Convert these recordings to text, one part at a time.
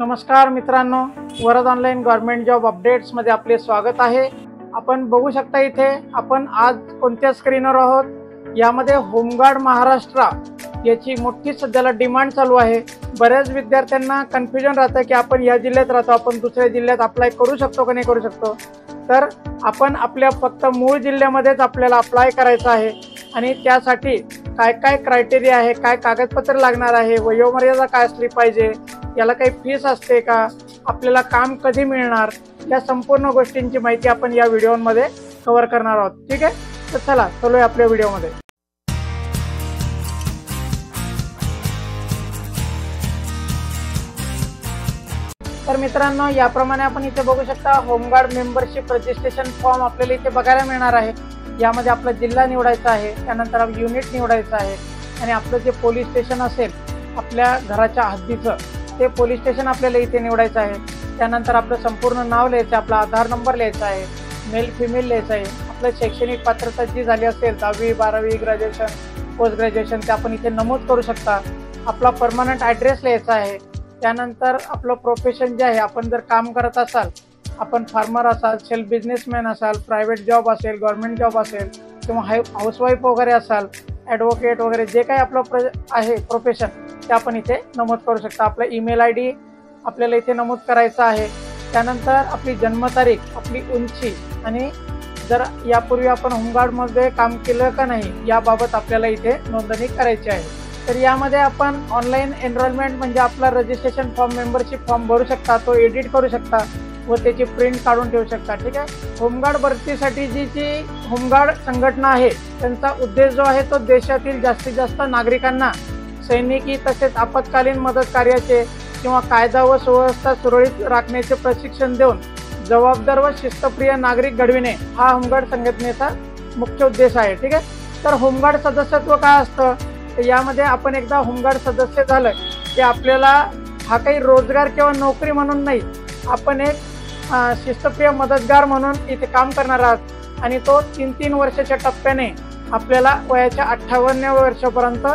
नमस्कार मित्रांनो, Varad online government job updates मध्ये आपले स्वागत आहे। आपण बघू शकता इथे आपण आज कोणत्या स्क्रीनवर आहोत। यामध्ये होमगार्ड महाराष्ट्र याची मोठी सध्याला डिमांड चालू आहे। बऱ्याच विद्यार्थ्यांना कन्फ्युजन राहतं की आपण या जिल्ह्यात राहतो, आपण दुसऱ्या जिल्ह्यात अप्लाय करू शकतो की नाही करू शकतो। तर आपण आपल्या फक्त मूळ जिल्ह्यामध्येच आपल्याला अप्लाय करायचं आहे आणि त्यासाठी काय काय क्रायटेरिया आहे, काय कागदपत्र लागणार आहे, वयोमर्यादा काय असली पाहिजे, याला काही फीस असते का, आपल्याला काम कधी मिळणार, या संपूर्ण गोष्टींची माहिती आपण या व्हिडिओमध्ये कव्हर करणार आहोत। ठीक आहे, तर चला चलूया आपल्या व्हिडिओमध्ये। तर मित्रांनो, याप्रमाणे आपण इथे बघू शकता होमगार्ड मेंबरशिप रजिस्ट्रेशन फॉर्म आपल्याला इथे बघायला मिळणार आहे। यामध्ये आपला जिल्हा निवडायचा आहे, त्यानंतर युनिट निवडायचं आहे आणि आपलं जे पोलीस स्टेशन असेल आपल्या घराच्या हद्दीचं ते पोलीस स्टेशन आपल्याला इथे निवडायचं आहे। त्यानंतर आपलं संपूर्ण नाव लिहायचं, आपला आधार नंबर लिहायचा आहे, मेल फिमेल लिहायचं आहे, आपलं शैक्षणिक पात्रता जी झाली असेल 10वी 12वी ग्रॅज्युएशन पोस्ट ग्रॅज्युएशन ते आपण इथे नमूद करू शकता। आपला परमनंट ॲड्रेस लिहायचा आहे। त्यानंतर आपलं प्रोफेशन जे आहे, आपण जर काम करत असाल, आपण फार्मर असाल, सेल्फ बिझनेसमॅन असाल, प्रायव्हेट जॉब असेल, गव्हर्नमेंट जॉब असेल किंवा हाऊसवाईफ वगैरे असाल, ॲडव्होकेट वगैरे जे काही आपलं आहे प्रोफेशन ते आपण इथे नमूद करू शकता। आपला ईमेल ID आपल्याला इथे नमूद करायचा आहे। त्यानंतर आपली जन्मतारीख, आपली उंची आणि जर यापूर्वी आपण होमगार्डमध्ये काम केलं का नाही याबाबत आपल्याला इथे नोंदणी करायची आहे। तर यामध्ये आपण ऑनलाईन एनरोलमेंट म्हणजे आपला रजिस्ट्रेशन फॉर्म, मेंबरशिप फॉर्म भरू शकता, तो एडिट करू शकता व त्याची प्रिंट काढून ठेवू शकता। ठीक आहे, होमगार्ड भरतीसाठी जी होमगार्ड संघटना आहे त्यांचा उद्देश जो आहे तो देशातील जास्तीत जास्त नागरिकांना सैनिकी तसेच आपत्कालीन मदत कार्याचे किंवा कायदा व सुव्यवस्था सुरळीत राखण्याचे प्रशिक्षण देऊन जबाबदार व शिस्तप्रिय नागरिक घडविणे हा होमगार्ड संघटनेचा मुख्य उद्देश आहे। ठीक आहे, तर होमगार्ड सदस्यत्व काय असतं, तर यामध्ये आपण एकदा होमगार्ड सदस्य झालं की आपल्याला हा काही रोजगार किंवा नोकरी म्हणून नाही, आपण एक शिस्तप्रिय मदतगार म्हणून इथे काम करणार आहात आणि तो 3-3 वर्षाच्या टप्प्याने आपल्याला वयाच्या 58व्या वर्षापर्यंत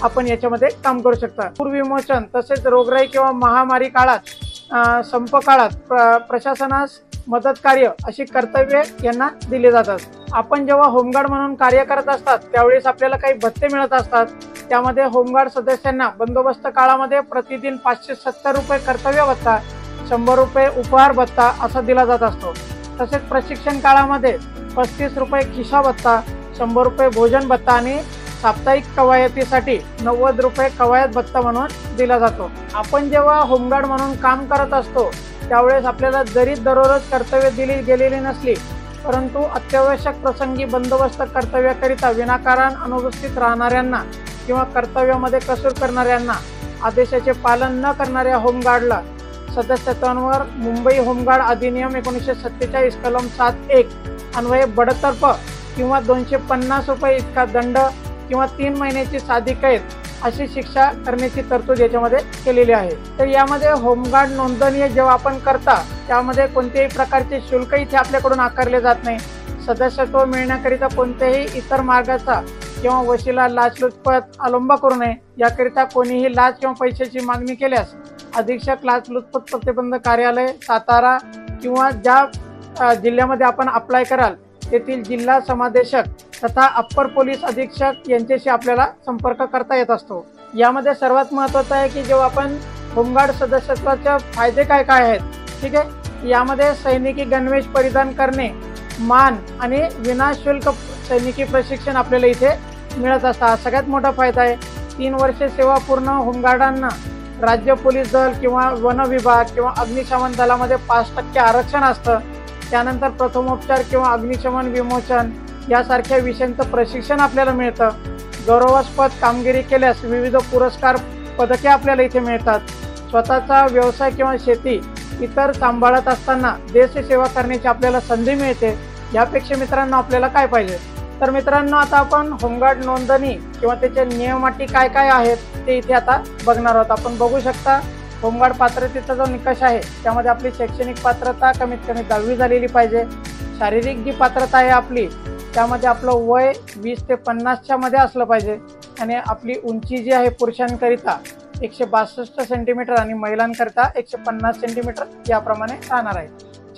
आपण याच्यामध्ये काम करू शकता। पूर्वविमोचन तसेच रोगराई किंवा महामारी काळात संप काळात प्रशासनास मदत कार्य अशी कर्तव्ये यांना दिली जातात। आपण जेव्हा होमगार्ड म्हणून कार्य करत असतात त्यावेळेस आपल्याला काही भत्ते मिळत असतात। त्यामध्ये होमगार्ड सदस्यांना बंदोबस्त काळामध्ये प्रतिदिन 570 रुपये कर्तव्य भत्ता, 100 रुपये उपहार भत्ता असा दिला जात असतो। तसेच प्रशिक्षण काळामध्ये 35 रुपये खिसा भत्ता, 100 रुपये भोजन भत्ता आणि साप्ताहिक कवायतीसाठी 90 रुपये कवायत भत्ता म्हणून दिला जातो। आपण जेव्हा होमगार्ड म्हणून काम करत असतो त्यावेळेस आपल्याला जरी दररोज कर्तव्य दिली गेलेली नसली परंतु अत्यावश्यक प्रसंगी बंदोबस्त कर्तव्याकरिता विनाकारण अनुपस्थित राहणाऱ्यांना किंवा कर्तव्यामध्ये कसूर करणाऱ्यांना आदेशाचे पालन न करणाऱ्या होमगार्डला सदस्यत्वांवर मुंबई होमगार्ड अधिनियम 1947 कलम 7(1) अन्वये बडतर्फ किंवा 250 रुपये इतका दंड किंवा 3 महिन्याची साधी कैद अशी शिक्षा करण्याची तरतूद याच्यामध्ये केलेली आहे। तर यामध्ये होमगार्ड नोंदणी जेव्हा आपण करता त्यामध्ये कोणत्याही प्रकारचे शुल्क इथे आपल्याकडून आकारले जात नाही। सदस्यत्व मिळण्याकरिता कोणत्याही इतर मार्गाचा किंवा वशिला लाचलुचपत अवलंब करू नये। याकरिता कोणीही लाच किंवा पैशाची मागणी केल्यास अधीक्षक लाचलुचपत प्रतिबंध कार्यालय सातारा किंवा ज्या जिल्ह्यामध्ये आपण अप्लाय कराल तेथील जिल्हा समादेशक तथा अप्पर पोलीस अधीक्षक यांच्याशी आपल्याला संपर्क करता येत असतो। यामध्ये सर्वात महत्त्वाचं आहे की जेव्हा आपण होमगार्ड सदस्यत्वाचे फायदे काय काय आहेत। ठीक आहे, यामध्ये सैनिकी गणवेश परिधान करणे, मान आणि विनाशुल्क सैनिकी प्रशिक्षण आपल्याला इथे मिळत असतं, हा सगळ्यात मोठा फायदा आहे। 3 वर्षे सेवा पूर्ण होमगार्डांना राज्य पोलीस दल किंवा वन विभाग किंवा अग्निशमन दलामध्ये 5% आरक्षण असतं। त्यानंतर प्रथमोपचार किंवा अग्निशमन विमोचन यासारख्या विषयांचं प्रशिक्षण आपल्याला मिळतं। गौरवास्पद कामगिरी केल्यास विविध पुरस्कार पदके आपल्याला इथे मिळतात। स्वतःचा व्यवसाय किंवा शेती इतर सांभाळत असताना देशसेवा करण्याची आपल्याला संधी मिळते। यापेक्षा मित्रांनो आपल्याला काय पाहिजे। तर मित्रांनो, आता आपण होमगार्ड नोंदणी किंवा त्याचे नियम अटी काय काय आहेत ते इथे आता बघणार आहोत। आपण बघू शकता होमगार्ड पात्रतेचा जो निकष आहे त्यामध्ये आपली शैक्षणिक पात्रता कमीत कमी 10वी झालेली पाहिजे। शारीरिक जी पात्रता आहे आपली त्यामध्ये आपलं वय 20 ते 50च्या मध्ये असलं पाहिजे आणि आपली उंची जी आहे पुरुषांकरिता 162 सेंटीमीटर आणि महिलांकरिता 150 सेंटीमीटर याप्रमाणे राहणार आहे.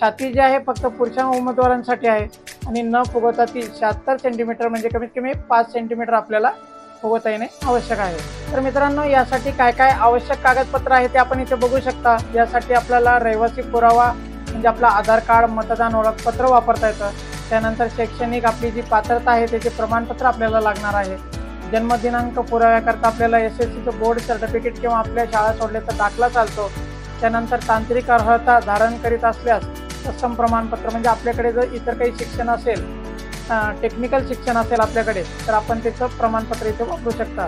छाती जी आहे फक्त पुरुष उमेदवारांसाठी आहे आणि न फुगवता ती 76 सेंटीमीटर म्हणजे कमीत कमी 5 सेंटीमीटर आपल्याला फुगवता येणे आवश्यक आहे. तर मित्रांनो, यासाठी काय काय आवश्यक कागदपत्र आहे ते आपण इथे बघू शकता. यासाठी आपल्याला रहिवासी पुरावा म्हणजे आपला आधार कार्ड, मतदान ओळखपत्र वापरता येतं. त्यानंतर शैक्षणिक आपली जी पात्रता आहे त्याचे प्रमाणपत्र आपल्याला लागणार आहे. जन्मदिनांक पुराव्याकरता आपल्याला SSCचं बोर्ड सर्टिफिकेट किंवा आपल्या शाळा सोडल्याचा दाखला चालतो. त्यानंतर तांत्रिक अर्हता धारण करीत असल्यास तत्सम प्रमाणपत्र म्हणजे आपल्याकडे जर इतर काही शिक्षण असेल, टेक्निकल शिक्षण असेल आपल्याकडे, तर आपण त्याचं प्रमाणपत्र इथे वापरू शकता.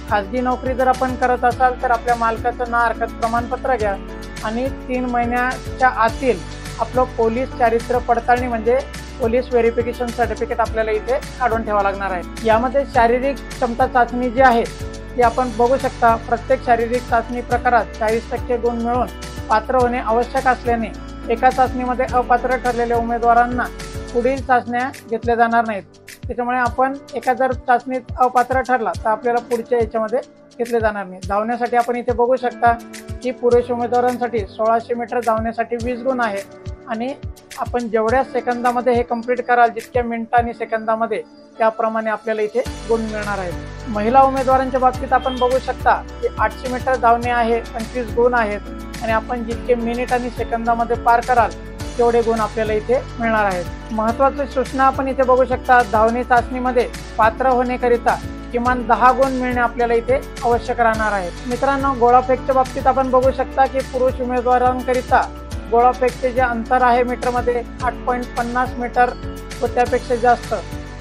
खाजगी नोकरी जर आपण करत असाल तर आपल्या मालकाचं ना हरकत प्रमाणपत्र घ्या आणि 3 महिन्याच्या आतील आपलं पोलीस चारित्र्य पडताळणी म्हणजे पोलीस व्हेरिफिकेशन सर्टिफिकेट आपल्याला इथे काढून ठेवावं लागणार आहे. यामध्ये शारीरिक क्षमता चाचणी जी आहे ती आपण बघू शकता. प्रत्येक शारीरिक चाचणी प्रकारात 40% गुण मिळून पात्र होणे आवश्यक असल्याने एका चाचणीमध्ये अपात्र ठरलेल्या उमेदवारांना पुढील चाचण्या घेतल्या जाणार नाहीत. त्याच्यामुळे आपण एका जर चाचणीत अपात्र ठरला तर आपल्याला पुढच्या याच्यामध्ये घेतले जाणार नाही. धावण्यासाठी आपण इथे बघू शकता की पुरुष उमेदवारांसाठी 1600 मीटर धावण्यासाठी 20 गुण आहे आणि आपण जेवढ्या सेकंदामध्ये हे कंप्लीट कराल, जितक्या मिनिटं आणि सेकंदामध्ये, त्याप्रमाणे आपल्याला इथे गुण मिळणार आहेत. महिला उमेदवारांच्या बाबतीत आपण बघू शकता की 800 मीटर धावणे आहे, 25 गुण आहेत आणि आपण जितके मिनिट आणि सेकंदामध्ये पार कराल तेवढे गुण आपल्याला इथे मिळणार आहेत. महत्त्वाची सूचना आपण इथे बघू शकता. धावणे चाचणीमध्ये पात्र होण्याकरिता किमान 10 गुण मिळणे आपल्याला इथे आवश्यक राहणार आहे. मित्रांनो, गोळाफेकच्या बाबतीत आपण बघू शकता की पुरुष उमेदवारांकरिता गोळाफेकचे जे अंतर आहे मीटरमध्ये 8.50 मीटर व त्यापेक्षा जास्त,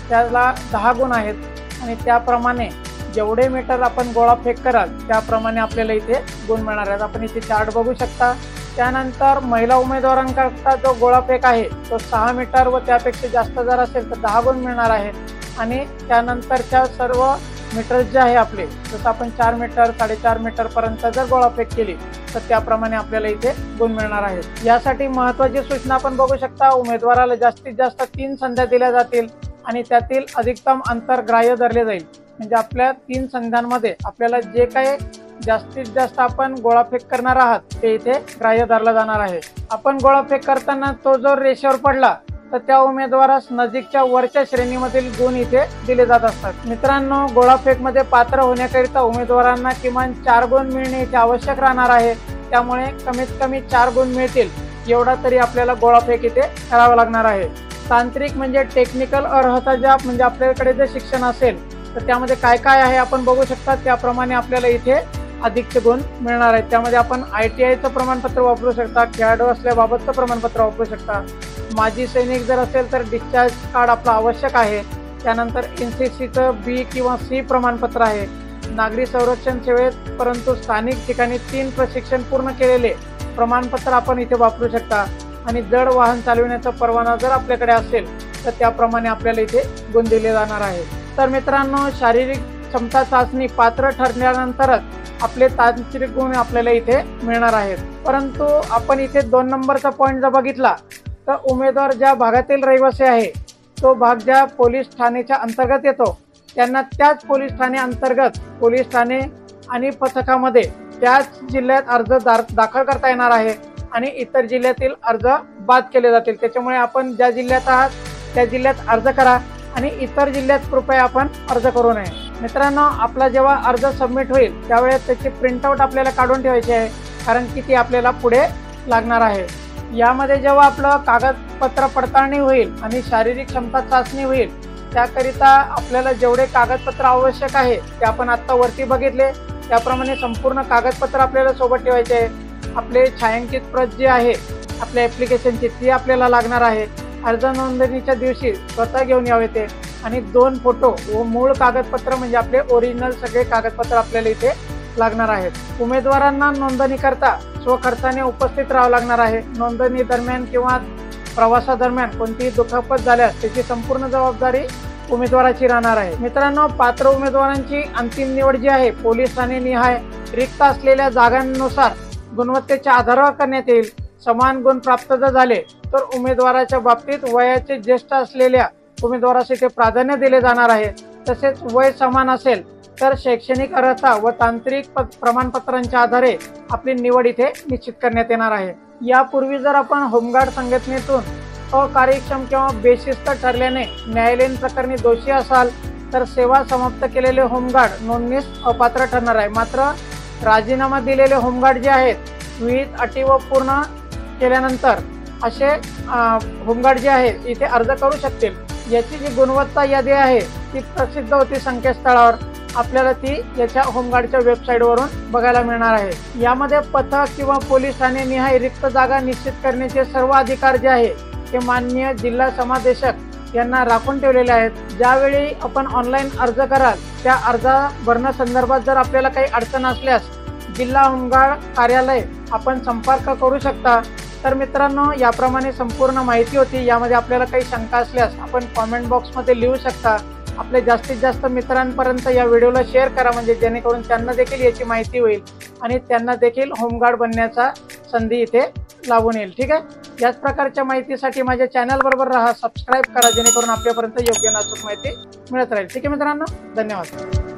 त्याला 10 गुण आहेत आणि त्याप्रमाणे जेवढे मीटर आपण गोळाफेक कराल त्याप्रमाणे आपल्याला इथे गुण मिळणार आहेत. आपण इथे चार्ट बघू शकता. त्यानंतर महिला उमेदवारांकरता जो गोळाफेक आहे तो 6 मीटर व त्यापेक्षा जास्त जर असेल तर 10 गुण मिळणार आहे आणि त्यानंतरच्या सर्व मीटर जे आहे आपले, जसं आपण 4 मीटर 4.5 मीटर पर्यंत जर गोळाफेक केली तर त्याप्रमाणे आपल्याला इथे गुण मिळणार आहेत. यासाठी महत्त्वाची सूचना आपण बघू शकता. उमेदवाराला जास्तीत जास्त 3 संध्या दिल्या जातील आणि त्यातील अधिकतम अंतर ग्राह्य धरले जाईल. म्हणजे आपल्या 3 संध्यांमध्ये आपल्याला जे काही जास्तीत जास्त आपण गोळाफेक करणार आहात ते इथे ग्राह्य धरला जाणार आहे. आपण गोळाफेक करताना तो जर रेषेवर पडला तर त्या उमेदवारास नजीकच्या वरच्या श्रेणीमधील गुण इथे दिले जात असतात. मित्रांनो, गोळाफेकमध्ये पात्र होण्याकरिता उमेदवारांना किमान 4 गुण मिळणे इथे आवश्यक राहणार आहे. त्यामुळे कमीत कमी 4 गुण मिळतील एवढा तरी आपल्याला गोळाफेक इथे करावा लागणार आहे. तांत्रिक म्हणजे टेक्निकल अर्हता ज्या म्हणजे आपल्याकडे जे शिक्षण असेल तर त्यामध्ये काय काय आहे आपण बघू शकता. त्याप्रमाणे आपल्याला इथे अधिकचे गुण मिळणार आहेत. त्यामध्ये आपण ITIचं प्रमाणपत्र वापरू शकता, खेळाडू असल्याबाबतचं प्रमाणपत्र वापरू शकता, माजी सैनिक जर असेल तर डिस्चार्ज कार्ड आपलं आवश्यक आहे. त्यानंतर NCCचं B किंवा C प्रमाणपत्र आहे. नागरी संरक्षण सेवेत परंतु स्थानिक ठिकाणी 3 प्रशिक्षण पूर्ण केलेले प्रमाणपत्र आपण इथे वापरू शकता आणि जड वाहन चालविण्याचा परवाना जर आपल्याकडे असेल तर त्याप्रमाणे आपल्याला इथे गुण दिले जाणार आहे. तर मित्रांनो, शारीरिक क्षमता चाचणी पात्र ठरल्यानंतरच आपले तांत्रिक गुण आपल्याला इथे मिळणार आहेत. परंतु आपण इथे 2 नंबरचा पॉईंट जर बघितला तर उमेदवार ज्या भागातील रहिवासी आहे तो भाग ज्या पोलीस ठाण्याच्या अंतर्गत येतो त्यांना त्याच पोलीस ठाणे अंतर्गत पोलीस ठाणे आणि पथकामध्ये त्याच जिल्ह्यात अर्ज दाखल करता येणार आहे आणि इतर जिल्ह्यातील अर्ज बाद केले जातील. त्याच्यामुळे आपण ज्या जिल्ह्यात आहात त्या जिल्ह्यात अर्ज करा आणि इतर जिल्ह्यात कृपया आपण अर्ज करू नये. मित्रांनो, आपला जेव्हा अर्ज सबमिट होईल त्यावेळेस त्याची प्रिंटआउट आपल्याला काढून ठेवायची आहे, कारण की ती आपल्याला पुढे लागणार आहे. यामध्ये जेव्हा आपलं कागदपत्र पडताळणी होईल आणि शारीरिक क्षमता चाचणी होईल त्याकरिता आपल्याला जेवढे कागदपत्र आवश्यक आहे ते आपण आत्ता वरती बघितले त्याप्रमाणे संपूर्ण कागदपत्र आपल्याला सोबत ठेवायचे आहे. आपले छायांकित प्रत जी आहे आपल्या ॲप्लिकेशनची ती आपल्याला लागणार आहे. अर्ज नोंदणीच्या दिवशी स्वतः घेऊन यावे ते आणि 2 फोटो व मूळ कागदपत्र म्हणजे आपले ओरिजिनल सगळे कागदपत्र आपल्याला इथे लागणार आहेत. उमेदवारांना नोंदणी करता स्वखर्चाने उपस्थित राहावं लागणार आहे. नोंदणी दरम्यान किंवा प्रवासादरम्यान कोणतीही दुखापत झाल्यास त्याची संपूर्ण जबाबदारी उमेदवाराची राहणार आहे. मित्रांनो, पात्र उमेदवारांची अंतिम निवड जी आहे पोलीस ठाणे निहाय रिक्त असलेल्या जागांनुसार गुणवत्तेच्या आधारावर करण्यात येईल. समान गुण प्राप्त जर झाले तर उमेदवाराच्या बाबतीत वयाचे ज्येष्ठ असलेल्या उमेदवारास इथे प्राधान्य दिले जाणार आहे. तसेच वय समान असेल तर शैक्षणिक अर्हता व तांत्रिक प्रमाणपत्रांच्या आधारे आपली निवड इथे निश्चित करण्यात येणार आहे। यापूर्वी जर आपण होमगार्ड संघटनेतून अकार्यक्षम किंवा बेशिस्त ठरल्याने न्यायालयीन प्रकरणी दोषी असाल तर सेवा समाप्त केलेले होमगार्ड नोंदणीस अपात्र ठरणार आहे। मात्र राजीनामा दिलेले होमगार्ड जे आहेत विविध अटी व पूर्ण केल्यानंतर असे होमगार्ड जे आहेत इथे अर्ज करू शकतील। याची जी गुणवत्ता यादी आहे ती प्रसिद्ध होती संकेतस्थळावर, आपल्याला ती याच्या होमगार्डच्या वेबसाईटवरून बघायला मिळणार आहे। यामध्ये पथक किंवा पोलीस ठाणे निहाय रिक्त जागा निश्चित करण्याचे सर्व अधिकार जे आहे ते माननीय जिल्हा समादेशक यांना राखून ठेवलेले आहेत। ज्यावेळी आपण ऑनलाईन अर्ज कराल त्या अर्ज भरण्यासंदर्भात जर आपल्याला काही अडचण असल्यास जिल्हा होमगार्ड कार्यालय आपण संपर्क करू शकता। तर मित्रांनो, याप्रमाणे संपूर्ण माहिती होती। यामध्ये आपल्याला काही शंका असल्यास आपण कॉमेंट बॉक्समध्ये लिहू शकता। आपले जास्तीत जास्त मित्रांपर्यंत या व्हिडिओला शेअर करा, म्हणजे जेणेकरून त्यांना देखील याची माहिती होईल आणि त्यांना देखील होमगार्ड बनण्याचा संधी इथे लाभून येईल। ठीक आहे, याच प्रकारच्या माहितीसाठी माझ्या चॅनल बरोबर राहा, सबस्क्राईब करा, जेणेकरून आपल्यापर्यंत योग्य अचूक माहिती मिळत राहील। ठीक आहे मित्रांनो, धन्यवाद।